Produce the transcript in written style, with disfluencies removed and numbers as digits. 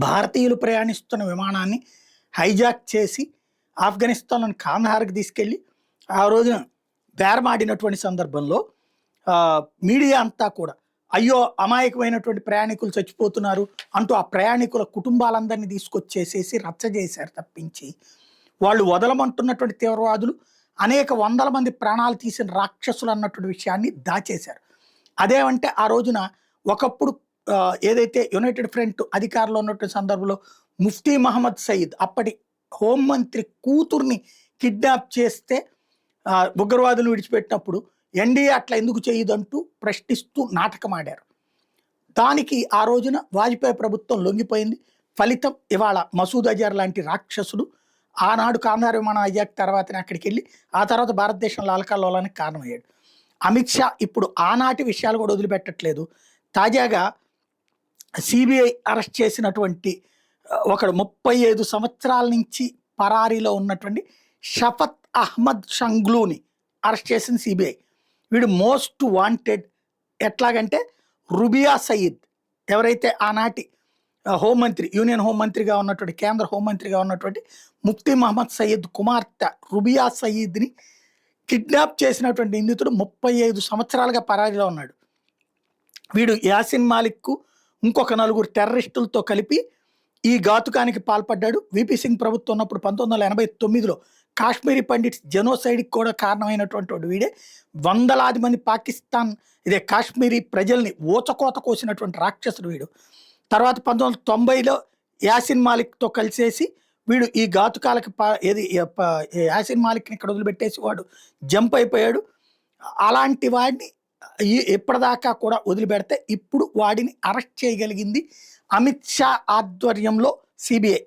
భారతీయులు ప్రయాణిస్తున్న విమానాన్ని హైజాక్ చేసి ఆఫ్ఘనిస్తాన్లోని కాందహార్కి తీసుకెళ్ళి ఆ రోజున బేరమాడినటువంటి సందర్భంలో మీడియా అంతా కూడా అయ్యో అమాయకమైనటువంటి ప్రయాణికులు చచ్చిపోతున్నారు అంటూ ఆ ప్రయాణికుల కుటుంబాలందరినీ తీసుకొచ్చేసేసి రచ్చ చేశారు తప్పించి వాళ్ళు వదలమంటున్నటువంటి తీవ్రవాదులు అనేక వందల మంది ప్రాణాలు తీసిన రాక్షసులు అన్నటువంటి విషయాన్ని దాచేశారు. అదేమంటే ఆ రోజున ఒకప్పుడు ఏదైతే యునైటెడ్ ఫ్రంట్ అధికారంలో ఉన్నటువంటి సందర్భంలో ముఫ్తీ మహమ్మద్ సయీద్ అప్పటి హోంమంత్రి కూతుర్ని కిడ్నాప్ చేస్తే ఉగ్రవాదులు విడిచిపెట్టినప్పుడు ఎన్డీఏ అట్లా ఎందుకు చేయదంటూ ప్రశ్నిస్తూ నాటకం ఆడారు. దానికి ఆ రోజున వాజ్పేయి ప్రభుత్వం లొంగిపోయింది. ఫలితం ఇవాళ మసూద్ అజర్ లాంటి రాక్షసుడు ఆనాడు కాందార్ విమానం అయ్యాక తర్వాతనే అక్కడికి వెళ్ళి ఆ తర్వాత భారతదేశంలో అలకల్లోలానికి కారణమయ్యాడు. అమిత్ షా ఇప్పుడు ఆనాటి విషయాలు కూడా వదిలిపెట్టట్లేదు. తాజాగా సిబిఐ అరెస్ట్ చేసినటువంటి ఒకడు 35 సంవత్సరాల నుంచి పరారీలో ఉన్నటువంటి షఫత్ అహ్మద్ షంగ్లూని అరెస్ట్ చేసింది సిబిఐ. వీడు మోస్ట్ వాంటెడ్. ఎట్లాగంటే రుబియా సయీద్ ఎవరైతే ఆనాటి హోంమంత్రి యూనియన్ హోంమంత్రిగా ఉన్నటువంటి కేంద్ర హోంమంత్రిగా ఉన్నటువంటి ముఫ్తీ మహమ్మద్ సయీద్ కుమార్తె రుబియా సయీద్ని కిడ్నాప్ చేసినటువంటి నిందితుడు 35 సంవత్సరాలుగా పరారీలో ఉన్నాడు. వీడు యాసిన్ మాలిక్కు ఇంకొక 4 టెర్రరిస్టులతో కలిపి ఈ ఘాతుకానికి పాల్పడ్డాడు. విపి సింగ్ ప్రభుత్వం ఉన్నప్పుడు 1989లో కాశ్మీరీ పండిట్స్ జెనోసైడ్కి కూడా కారణమైనటువంటి వీడే. వందలాది మంది పాకిస్తాన్ కాశ్మీరీ ప్రజల్ని ఊచకోత కోసినటువంటి రాక్షసుడు వీడు. తర్వాత 1990లో యాసిన్ మాలిక్తో కలిసేసి వీడు ఈ ఘాతుకాలకి యాసిన్ మాలిక్ని ఇక్కడ వదిలిపెట్టేసి వాడు జంప్ అయిపోయాడు. అలాంటి వాడిని ఎప్పటిదాకా కూడా వదిలిపెడితే ఇప్పుడు వాడిని అరెస్ట్ చేయగలిగింది అమిత్ షా ఆధ్వర్యంలో సిబిఐ.